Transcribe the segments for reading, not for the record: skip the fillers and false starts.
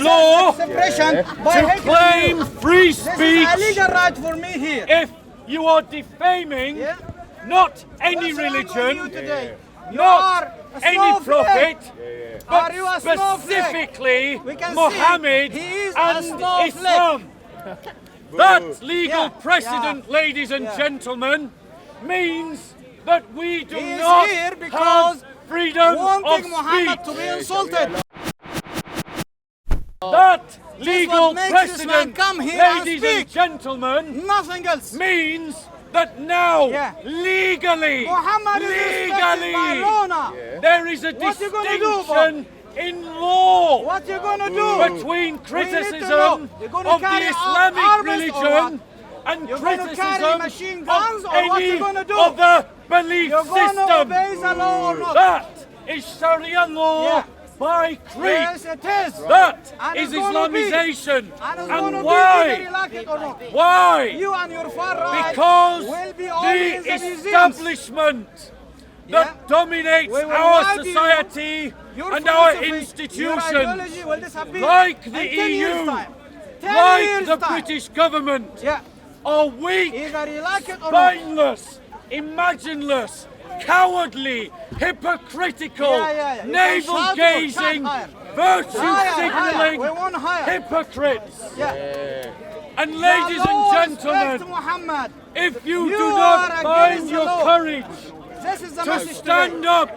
law to claim free speech This is a legal right for me here. if you are defaming Yeah. not any What's wrong with religion, you today? You not are a any snowflake. prophet, but Are you a snowflake? specifically We can see Muhammad he is a and snowflake. Islam. That legal Yeah, precedent, yeah, ladies and yeah. gentlemen, means that we do He is not here because have freedom of wanting Muhammad speech. to be insulted. That legal what makes this man precedent, come here and ladies and speak. gentlemen, Nothing else. means that now, Yeah. legally, Muhammad is respected by law now. there is a What you gonna do, distinction in law What you gonna do? between We need to criticism know. You're gonna of the carry Islamic arms or religion and You're gonna carry criticism machine guns of or what any you gonna do? other belief You're gonna system. obey the law or not? That is Sharia law Yeah. by creed. Yes, it is. That And is it's gonna be. Islamization. And it's gonna And be why? whether you like it or not. Why? You and your far right Because will be the always in the museums. establishment that Yeah. dominates We will our wipe you. society Your and our philosophy, Your institutions, ideology will disappear. like the in 10 years' EU, time. 10 like years' the time. British government, Yeah. are weak, Either you like it or not. spineless, imagineless, cowardly, hypocritical, Yeah. You can shout more, navel-gazing, shout higher. virtue Higher. signaling We want higher. hypocrites. Yeah. And ladies and gentlemen, Muhammad. if you You do are not against find the your law. courage This is the to message stand today. up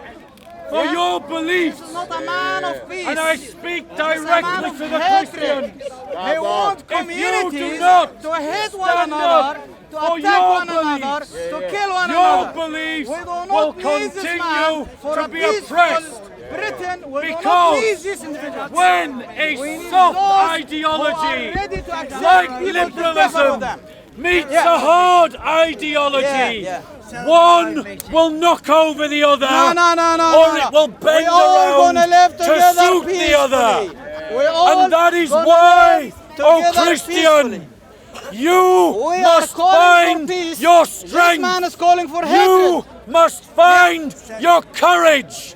for Yeah. your beliefs, This is not a man of peace. and I speak This is a man directly of to the hatred. Christians, They want if you communities do not to hate one stand another, up to for attack your one another, beliefs, to kill one your another. beliefs We do not will need this man continue for to a be peaceful oppressed. Britain will not Because need this individual. when We a need soft those ideology who are ready to accept like people to differ with liberalism them. meets Yeah. a hard ideology, Yeah. one will knock over the other, No. or it will bend we all around gonna live to together suit the other. peacefully. We all And that is gonna why, live oh together Christian, peacefully. you We are must calling for find peace. your This strength. man is calling for You hatred. must find your courage.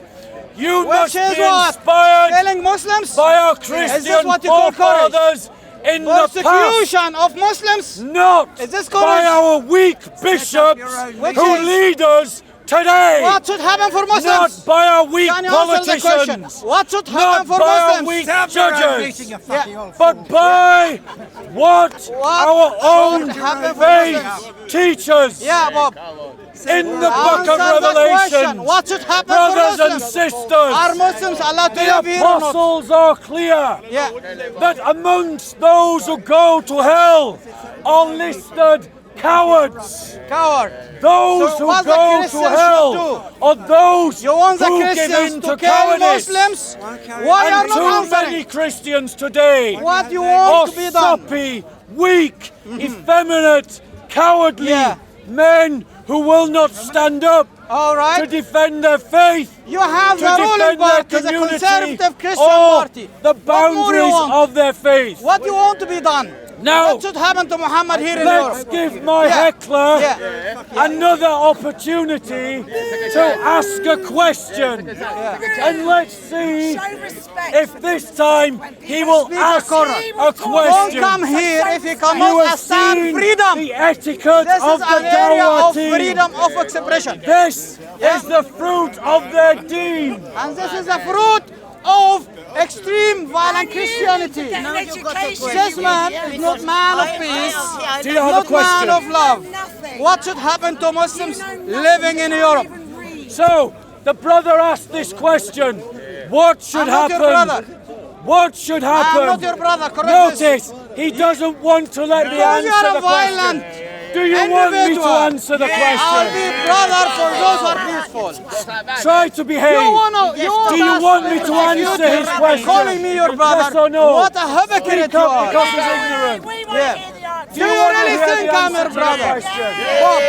You must Which is be what? inspired Killing Muslims? by our Is Christian this what you call courage? forefathers in the past, Persecution of Muslims? not Is this by courage? our weak bishops Which who is- lead us today. What should happen for Muslims? Not by our weak Can you answer the question? politicians, What should not happen for by our Muslims? weak judges, Yeah. but by what our own should happen for faith Muslims? teaches Yeah, Bob. in the book Answer of the Revelation. question. What should happen Brothers for and Muslims? sisters, Are Muslims allowed to the live here or not? apostles are clear Yeah. that amongst those who go to hell are listed cowards. Coward. Those So who what the go to Christians hell should are those You want the who give Christians in to to kill cowardice. Muslims? Why are And not too many answering? Christians today What do you are want to be done? soppy, weak, effeminate, cowardly Yeah. men who will not stand up All to right. defend their faith, You have to the ruling defend their party, the community, conservative Christian or party. the What more you boundaries want? of their faith. What do you want to be done? Now, What should happen to Muhammad here in let's Europe? give my Yeah. heckler Yeah. another opportunity to ask a question. And let's see if this time he will ask a Don't question. come here if you You cannot have stand seen freedom. the etiquette This of is the an area Dawah of team. freedom of expression. This is the fruit of their deed. And this is a fruit of extreme violent Christianity. This man is not man of peace, Do you have a not man question? of love. What should happen to Muslims living in Europe? So, the brother asked this question. What should I'm not your happen? brother. What should happen? I'm not your brother, correct this. Notice, he doesn't want to let me Because you answer are the a violent question. Do you want me to individual. answer the I'll question? be brother for those who are peaceful. Try to behave. Do you want me to answer his question? Calling me your brother. Yes or no? What a hypocrite Speak you up are. because he's ignorant. Yeah. Do you want to really hear think the I'm answer your to the brother? question? Bob,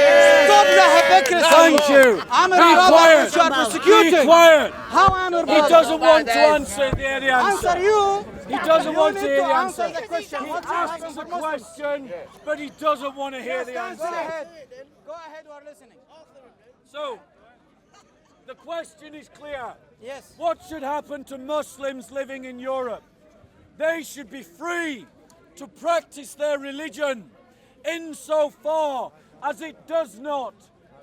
stop the hypocrisy. Thank you. I'm Be your brother quiet. which you are Be persecuting. quiet. How am your He brother? doesn't want to answer the Answer answer. you. He doesn't You want to need hear to the answer answer. the question. He What should happen asks for a Muslims? question, but he doesn't want to hear the Go answer. ahead. Go ahead, we're listening. So, the question is clear. Yes. What should happen to Muslims living in Europe? they should be free to practice their religion insofar as it does not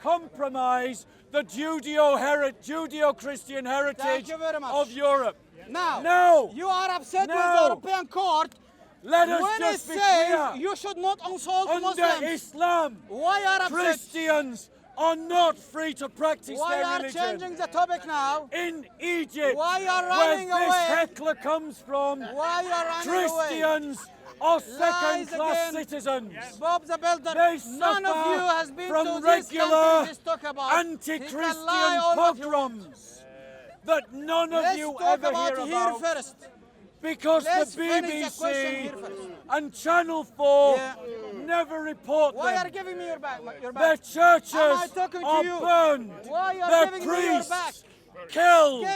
compromise the Judeo-Christian heritage Thank you very much. of Europe. Now, No. you are upset No. with the European Court Let us when it just be says clear. you should not insult Under Muslims. Islam, Why are upset? Christians are not free to practice Why their are religion. changing the topic now? In Egypt, Why are where running this away? heckler comes from, Why are running away? Christians are second-class again. citizens. Bob the Builder, They none of suffer you has been from to this regular country to talk about. anti-Christian He can lie all of you. pogroms that none of Let's you talk ever about hear here about. first. Because Let's the finish the question BBC here first. and Channel 4 Yeah. never report Why are them. you giving me your back? Your Their back? churches Am I talking to are you? burned. Why are Their giving me your back? priests killed.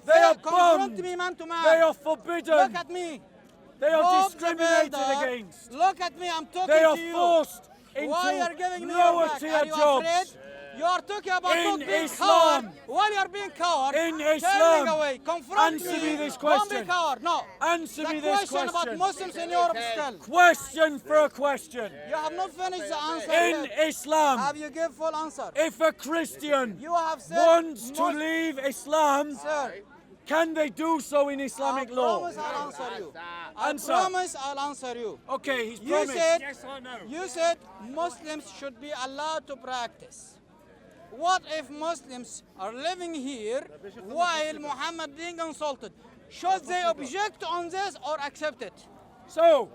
They are confront bombed. me man to man. They are forbidden. Look at me. They are Bob the discriminated Builder, against. Look at me. I'm talking They are to you. forced into Why are you giving me your lower back? tier Are you jobs. afraid? You are talking about In not being Islam. coward. While you are being coward, In turning Islam. away, confront Answer me. me this Don't be question. coward. No. Answer the me this question about question. Muslims in Europe still. Question for a question. You have not finished the answer In yet. Islam, Have you give full answer? if a Christian You have said wants to leave Islam, Sir, can they do so in Islamic I law? promise I'll answer you. I Answer. promise I'll answer you. Okay, he's You promised. said, Yes or no? you said Muslims should be allowed to practice. What if Muslims are living here while Muhammad being insulted? Should they object on this or accept it? So,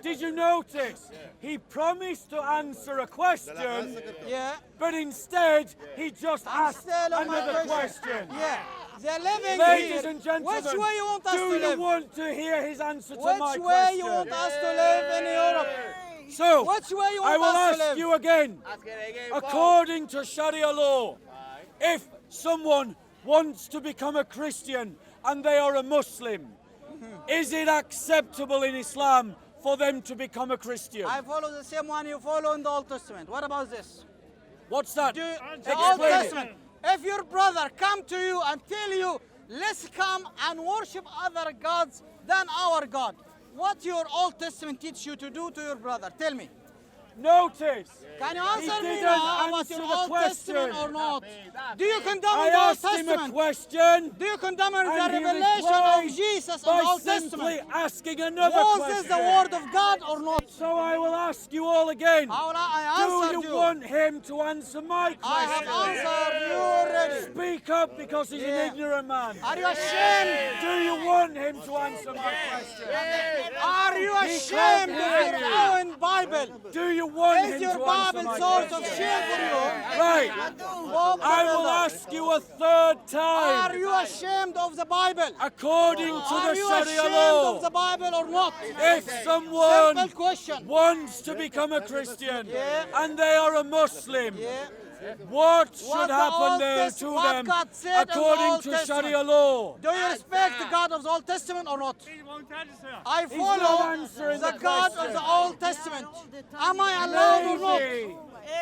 did you notice? He promised to answer a question, Yeah. but instead he just I'm asked still on my another question. Yeah. They're living Ladies here. and gentlemen, Which way you want us do to you live? want to hear his answer to Which my way question? you want us to live in Europe? So, Which way you I want will us to ask live? you again. According to Sharia law, if someone wants to become a Christian and they are a Muslim, is it acceptable in Islam for them to become a Christian? I follow the same one you follow in the Old Testament. What about this? What's that? The Old Explain it. Testament. If your brother come to you and tell you, let's come and worship other gods than our God, what your Old Testament teach you to do to your brother? Tell me. Notice, Can you answer me didn't now about answer your the Old Testament question. or not? Do you condemn I the Old asked him a Testament? question. Do you condemn the and he revelation replied of Jesus in by the Old simply Testament? asking another Was question. this the word of God or not? So I will ask you all again. I Do answered you you. want him to answer my question? I have answered you already. Speak up because he's Yeah. an ignorant man. Are you ashamed? Do you want him to answer my question? Are you He ashamed can't of hear your you. own Bible? Do you want Is him your to answer Bible my source question? of shame for you? Right. Bob the I will Builder. ask you a third Are time. you ashamed of the Bible? According to Are the you Sharia ashamed of the law, Bible or not? if someone Simple question. wants to become a Christian Yeah. and they are a Muslim, Yeah. what What should the happen Old there Test- to what them God said in the according Old to Testament? Sharia law? Do you respect the God of the Old Testament or not? He won't answer. I not follow answering the the God of question. the Old Testament. Am I allowed or not?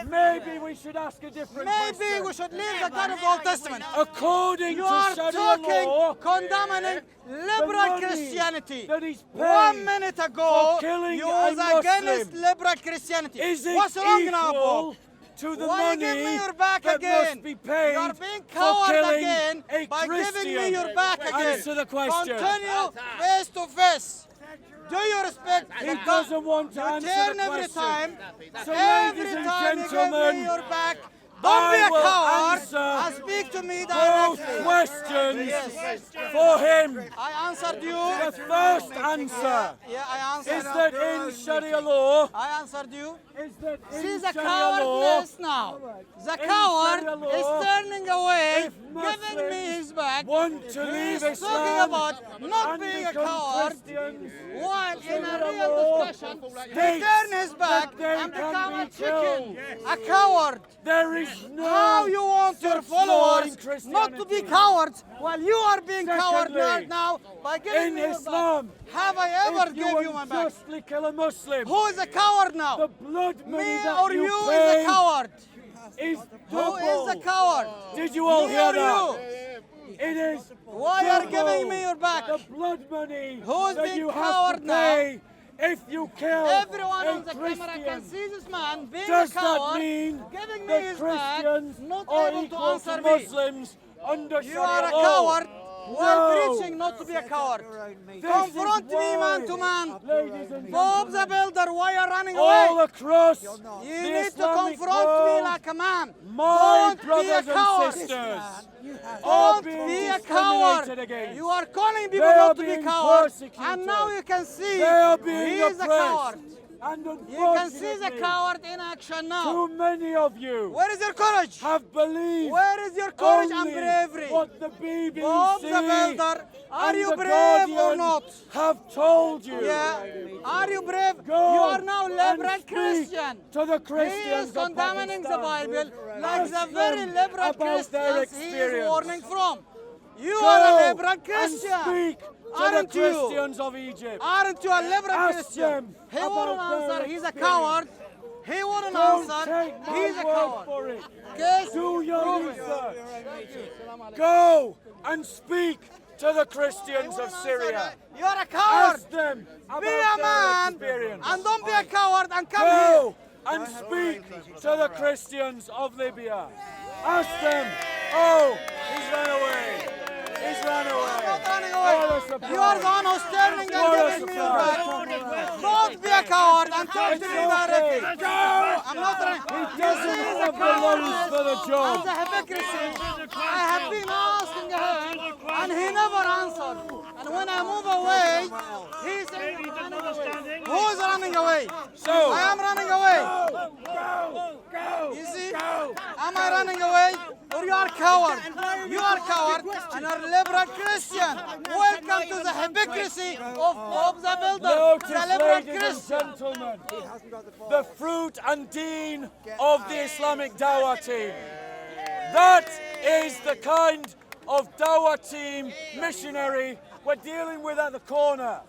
Maybe we should ask a different Maybe question. we should leave the God of the Old Testament. According You to are Sharia talking, law, condemning liberal money Christianity. that is paid 1 minute ago, for killing you a was against Muslim, liberal Christianity. is it What's wrong now, equal Bob? to the Why you money give me your back that again? must be paid You're being for coward killing again a by Christian? giving me your back again. Answer the question. Continue face to face. Do you respect He the doesn't want to You answer turn the every question. time. So, Every ladies and time you give me gentlemen, your back. Don't be I a will coward answer and speak to me both directly. questions Yes. for him. I answered you. The first answer Yeah, I answered. is that in Sharia law, I answered you. is that See in the Sharia law, cowardness now. The In coward Sharia law, is turning away, if giving me his back. want to leave He's talking Islam about not and being a become coward. Christians, While in a Sharia real law discussion, he states turned his back that they and can become a be chicken, killed. a coward. There is no How you want your such law in followers Christianity. not to be cowards while you are being coward Secondly, now by giving in me your Islam, back. Have I ever if given you my you back? unjustly kill a Muslim, Who is a coward now? the blood money Me that or you is pay a coward? is Who is double. a coward? Did you all Me hear or that? you? It is Why are you double giving me your back? the blood money Who's that being you have coward to now? pay if you kill Everyone a on the camera can Christian. see this man being Does a that coward, mean giving me that his back, Christians not are able to equal answer to me? Muslims under You Sharia are a law? coward while No. preaching not to be a coward. This Confront is me man why, to man. ladies and Bob the gentlemen, Builder, why are you running all away? across You the need to Islamic confront me world, like a man. my Don't be a brothers and coward. sisters are Don't being be a discriminated coward. against. You are calling people They are not to be being cowards, persecuted. and now you can see They are being he is a coward. oppressed. And You can see the unfortunately, coward in action now. too many of you Where is your courage? have believed Where is your courage and only bravery? what the BBC Bob the Builder, are and you the brave or Guardian not? have told you. Yeah. Are you brave? Go You are now liberal and speak Christian. to the He Christians is of condemning the Pakistan. Bible like Ask the very them liberal about their Christians he is experience. warning from. You Go are a liberal and Christian. speak to Aren't the you? Christians of Egypt. Aren't you a liberal Ask Christian? them He wouldn't about their answer. He's a experience. coward. He wouldn't Don't answer. take my He's a word coward. for it. Case Do your proven. research. Go and speak to the Christians of Syria. You're a coward. Ask them about Be a their man experience. and don't be a coward and come here. Go and speak to the Christians of Libya. Ask them. Oh, he's run away. He's run away. Not running What a away. surprise. You are the one who's turning and What a giving me your surprise. back. Don't be a coward and talk to me directly. Go. I'm not running. He doesn't have the lungs for the And job. the hypocrisy. I have been asking him and he never answered. And when I move away, he's saying he's running away. Who is running away? So, I am running away. go. You see? Am I running away? Or you are coward? You are coward and you are liberal Christian. Welcome to the hypocrisy of Bob the Builder, Notice, the liberal ladies and Christian. gentlemen, the fruit and dean of the Islamic Dawah team. That is the kind of Dawah team missionary we're dealing with at the corner.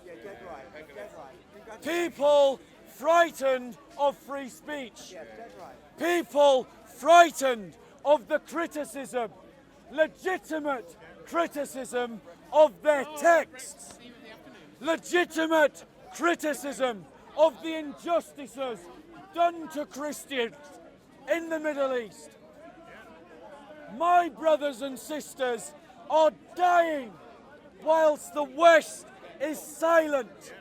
People frightened of free speech. People frightened of the criticism, legitimate criticism of their texts, legitimate criticism of the injustices done to Christians in the Middle East. My brothers and sisters are dying whilst the West is silent.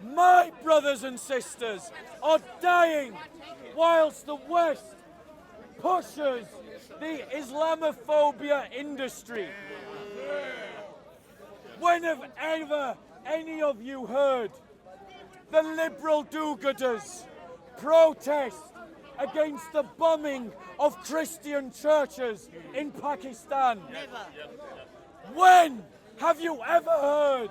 My brothers and sisters are dying whilst the West pushes the Islamophobia industry. When have ever any of you heard the liberal do-gooders protest against the bombing of Christian churches in Pakistan? When have you ever heard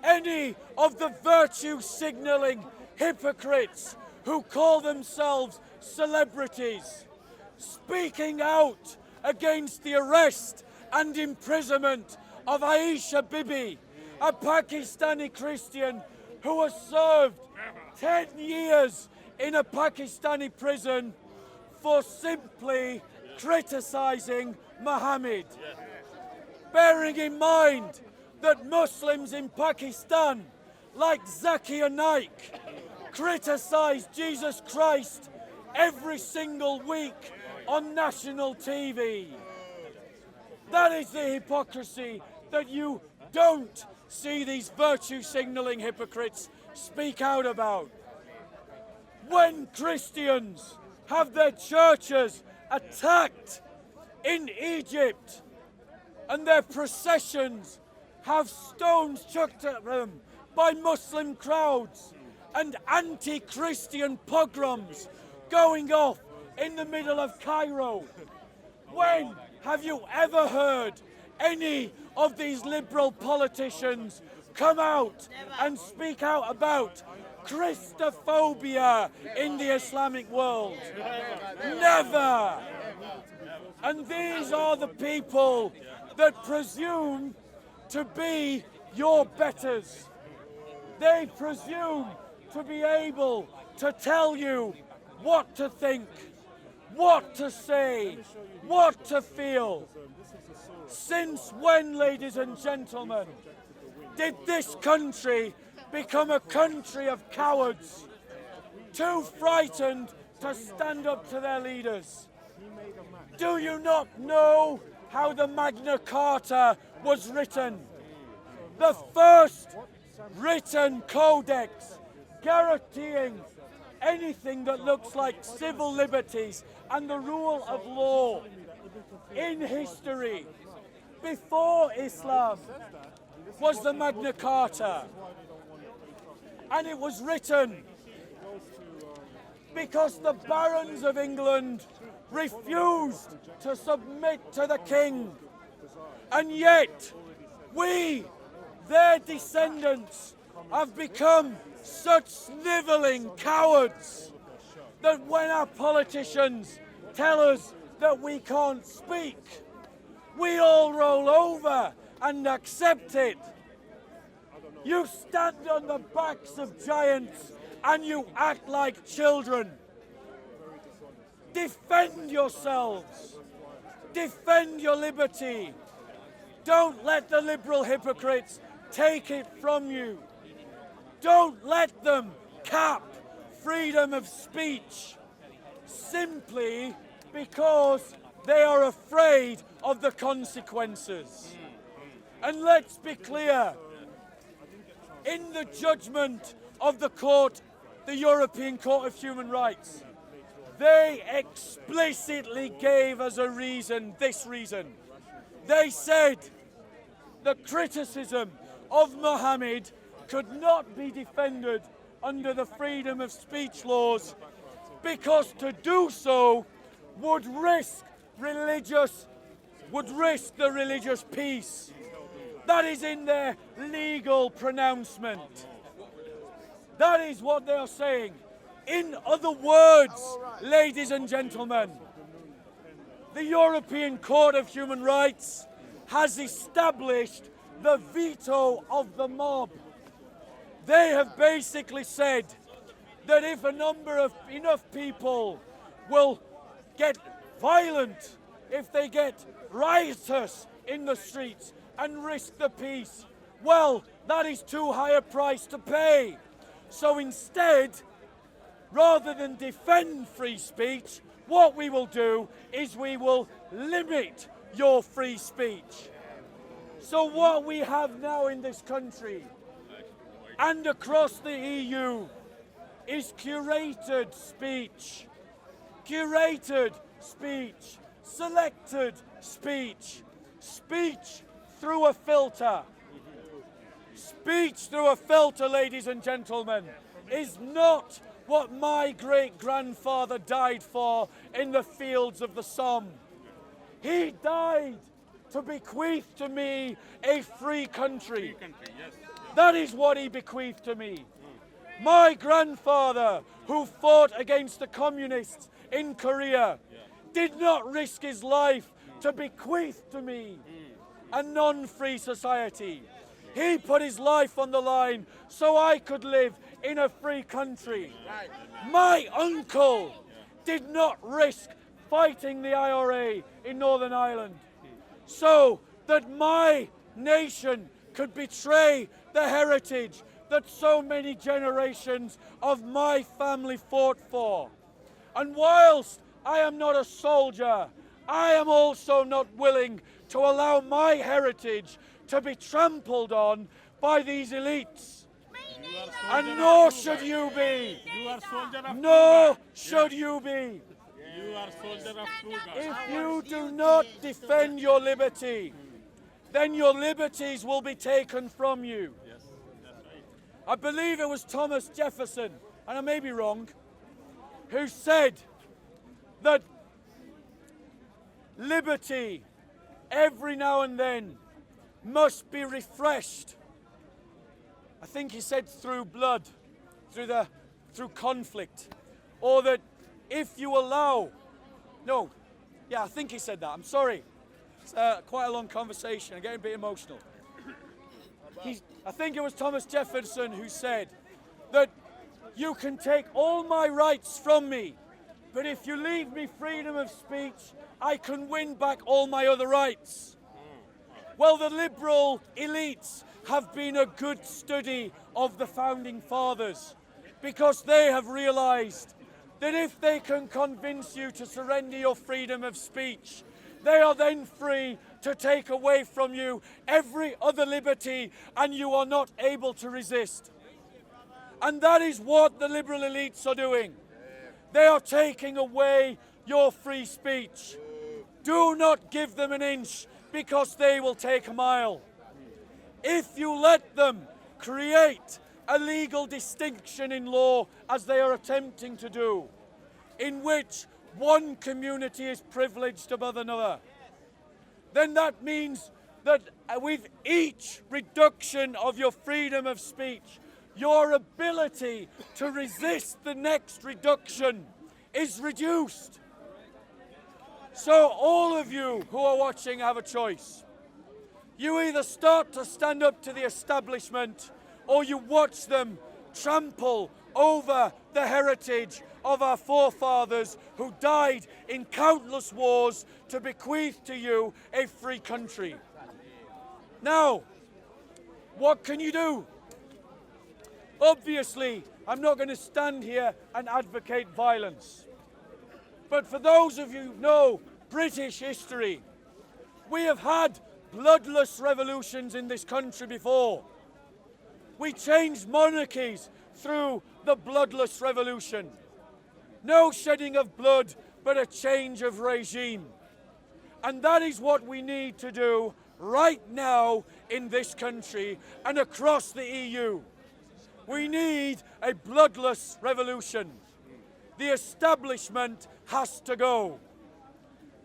any of the virtue-signalling hypocrites who call themselves celebrities speaking out against the arrest and imprisonment of Aisha Bibi, a Pakistani Christian who was served 10 years in a Pakistani prison for simply criticizing Muhammad? Bearing in mind that Muslims in Pakistan, like Zakir Naik, criticize Jesus Christ every single week on national TV. That is the hypocrisy that you don't see these virtue-signalling hypocrites speak out about. When Christians have their churches attacked in Egypt and their processions have stones chucked at them by Muslim crowds and anti-Christian pogroms going off in the middle of Cairo, when have you ever heard any of these liberal politicians come out and speak out about Christophobia in the Islamic world? Never! And these are the people that presume to be your betters. They presume to be able to tell you what to think, what to say, what to feel. Since when, ladies and gentlemen, did this country become a country of cowards, too frightened to stand up to their leaders? Do you not know how the Magna Carta was written? The first written codex guaranteeing anything that looks like civil liberties and the rule of law in history before Islam was the Magna Carta. And it was written because the barons of England refused to submit to the king. And yet, we, their descendants, have become such snivelling cowards that when our politicians tell us that we can't speak, we all roll over and accept it. You stand on the backs of giants and you act like children. Defend yourselves. Defend your liberty. Don't let the liberal hypocrites take it from you. Don't let them cap freedom of speech simply because they are afraid of the consequences. And let's be clear, in the judgment of the court, the European Court of Human Rights, they explicitly gave us a reason, this reason. They said the criticism of Mohammed could not be defended under the freedom of speech laws because to do so would risk the religious peace. That is in their legal pronouncement. That is what they are saying. In other words, ladies and gentlemen, the European Court of Human Rights has established the veto of the mob. They have basically said that if enough people will get violent, if they get riotous in the streets and risk the peace, well, that is too high a price to pay. So instead, rather than defend free speech, what we will do is we will limit your free speech. So what we have now in this country and across the EU is curated speech, selected speech, speech through a filter. Speech through a filter, ladies and gentlemen, is not what my great-grandfather died for in the fields of the Somme. He died to bequeath to me a free country. That is what he bequeathed to me. My grandfather, who fought against the communists in Korea, did not risk his life to bequeath to me a non-free society. He put his life on the line so I could live in a free country. My uncle did not risk fighting the IRA in Northern Ireland so that my nation could betray the heritage that so many generations of my family fought for. And whilst I am not a soldier, I am also not willing to allow my heritage to be trampled on by these elites. And nor should you be. Nor should you be. If you do not defend your liberty, then your liberties will be taken from you. I believe it was Thomas Jefferson, and I may be wrong, who said that liberty every now and then must be refreshed. I think he said through blood, through conflict, or that if you allow, I think he said that. I'm sorry, it's quite a long conversation. I'm getting a bit emotional. I think it was Thomas Jefferson who said that you can take all my rights from me, but if you leave me freedom of speech, I can win back all my other rights. Well, the liberal elites have been a good study of the founding fathers, because they have realized that if they can convince you to surrender your freedom of speech, they are then free to take away from you every other liberty, and you are not able to resist. And that is what the liberal elites are doing. They are taking away your free speech. Do not give them an inch, because they will take a mile. If you let them create a legal distinction in law, as they are attempting to do, in which one community is privileged above another, then that means that with each reduction of your freedom of speech, your ability to resist the next reduction is reduced. So all of you who are watching have a choice. You either start to stand up to the establishment, or you watch them trample over the heritage of our forefathers who died in countless wars to bequeath to you a free country. Now, what can you do? Obviously, I'm not going to stand here and advocate violence. But for those of you who know British history, we have had bloodless revolutions in this country before. We changed monarchies through the bloodless revolution. No shedding of blood, but a change of regime. And that is what we need to do right now in this country and across the EU. We need a bloodless revolution. The establishment has to go.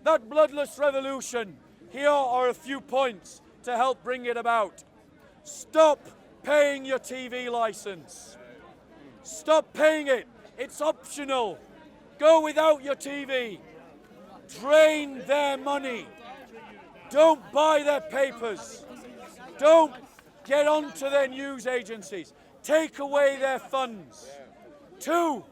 That bloodless revolution, here are a few points to help bring it about. Stop paying your TV license. Stop paying it. It's optional. Go without your TV. Drain their money. Don't buy their papers. Don't get onto their news agencies. Take away their funds. Two,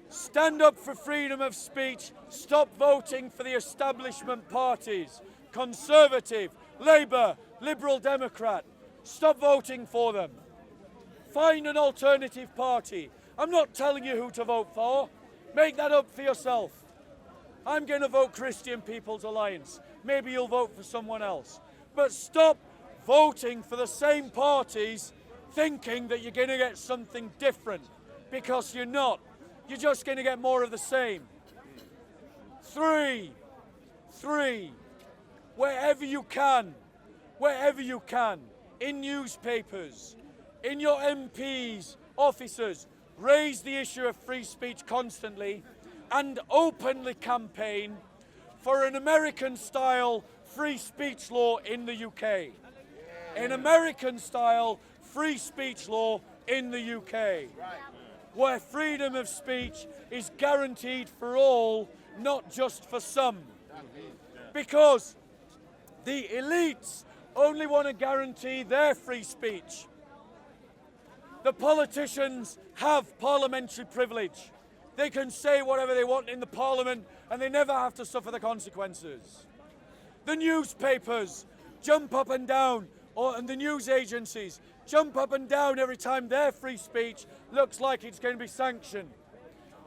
stand up for freedom of speech. Stop voting for the establishment parties. Conservative, Labour, Liberal Democrat. Stop voting for them. Find an alternative party. I'm not telling you who to vote for. Make that up for yourself. I'm going to vote Christian People's Alliance. Maybe you'll vote for someone else. But stop voting for the same parties thinking that you're going to get something different, because you're not. You're just going to get more of the same. Three, wherever you can, in newspapers, in your MPs' offices, raise the issue of free speech constantly and openly campaign for an American-style free speech law in the UK. An American-style free speech law in the UK, where freedom of speech is guaranteed for all, not just for some. Because the elites only want to guarantee their free speech. The politicians have parliamentary privilege. They can say whatever they want in the parliament and they never have to suffer the consequences. The newspapers jump up and down, and the news agencies jump up and down every time their free speech looks like it's going to be sanctioned.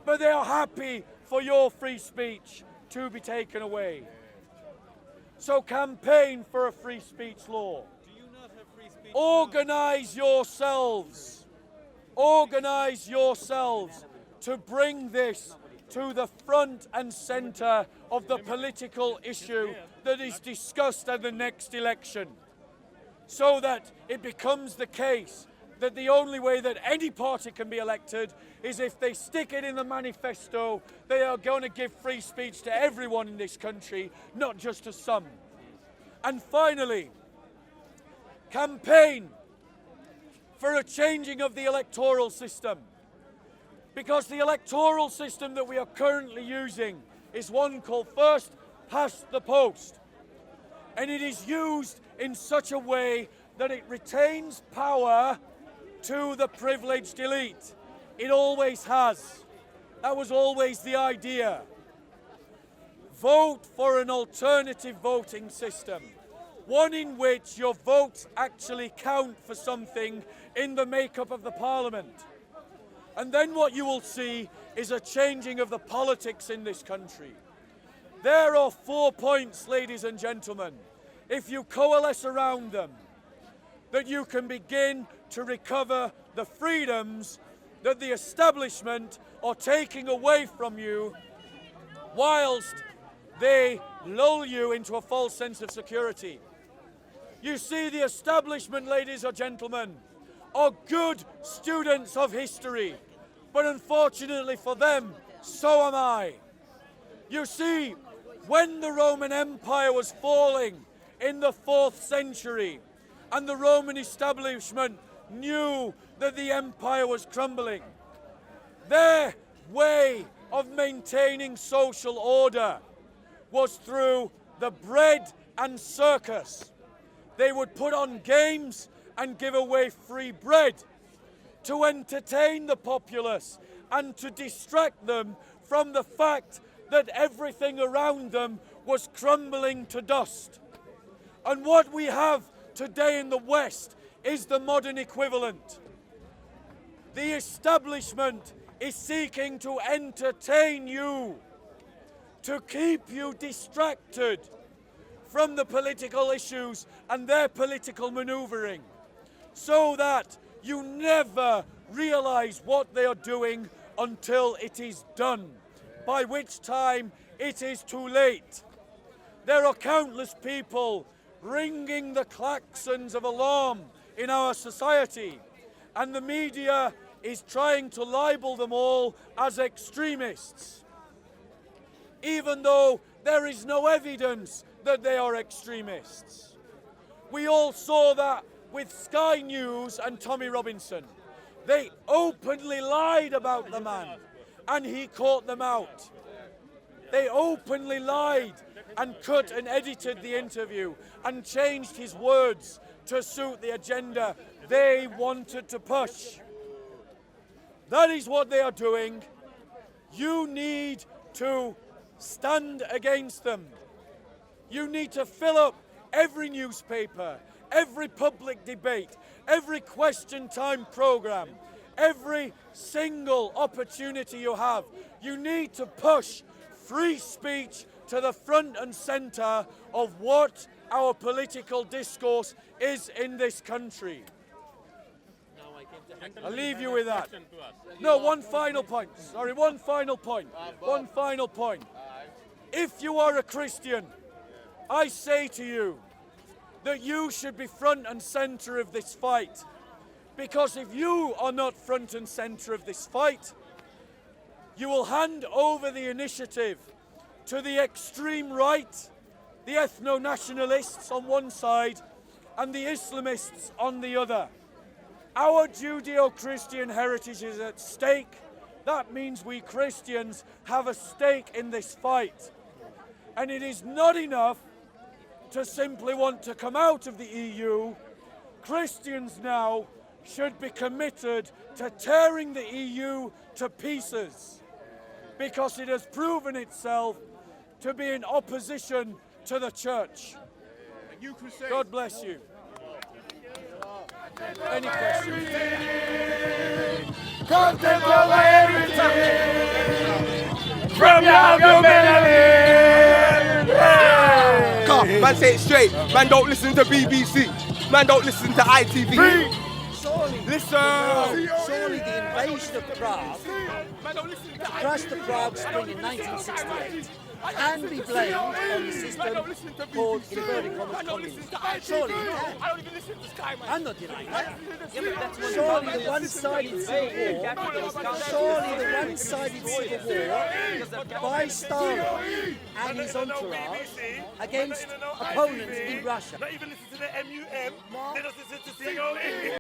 But they are happy for your free speech to be taken away. So campaign for a free speech law. Do you not have free speech? Organize yourselves. Organize yourselves to bring this to the front and center of the political issue that is discussed at the next election, so that it becomes the case that the only way that any party can be elected is if they stick it in the manifesto they are going to give free speech to everyone in this country, not just to some. And finally, campaign for a changing of the electoral system. Because the electoral system that we are currently using is one called first past the post. And it is used in such a way that it retains power to the privileged elite. It always has. That was always the idea. Vote for an alternative voting system, one in which your votes actually count for something in the makeup of the parliament. And then what you will see is a changing of the politics in this country. There are 4 points, ladies and gentlemen, if you coalesce around them, that you can begin to recover the freedoms that the establishment are taking away from you whilst they lull you into a false sense of security. You see, the establishment, ladies and gentlemen, are good students of history, but unfortunately for them, so am I. You see, when the Roman Empire was falling in the 4th century, and the Roman establishment knew that the empire was crumbling, their way of maintaining social order was through the bread and circus. They would put on games and give away free bread to entertain the populace and to distract them from the fact that everything around them was crumbling to dust. And what we have today in the West is the modern equivalent. The establishment is seeking to entertain you, to keep you distracted from the political issues and their political maneuvering, so that you never realize what they are doing until it is done, by which time it is too late. There are countless people ringing the klaxons of alarm in our society, and the media is trying to label them all as extremists, even though there is no evidence that they are extremists. We all saw that with Sky News and Tommy Robinson. They openly lied about the man, and he caught them out. They openly lied and cut and edited the interview and changed his words to suit the agenda they wanted to push. That is what they are doing. You need to stand against them. You need to fill up every newspaper, every public debate, every question time program, every single opportunity you have. You need to push free speech to the front and centre of what our political discourse is in this country. I'll leave you with that. No, one final point. Sorry, one final point. One final point. If you are a Christian, I say to you that you should be front and centre of this fight. Because if you are not front and centre of this fight, you will hand over the initiative to the extreme right, the ethno-nationalists on one side, and the Islamists on the other. Our Judeo-Christian heritage is at stake. That means we Christians have a stake in this fight. And it is not enough to simply want to come out of the EU. Christians now should be committed to tearing the EU to pieces, because it has proven itself to be in opposition to the church. God bless you. Any questions? Come take over everything from now to Come, man, say it straight. Man, don't listen to BBC. Man, don't listen to ITV. Surely the invasion of Prague, to crush the Prague Spring in 1968, can be blamed on the system called inverted commas communism. Surely it can. I'm not denying that. Surely the one-sided civil war, by Stalin and his entourage against opponents in Russia. Not even listen to the MUM, they just listen to COE.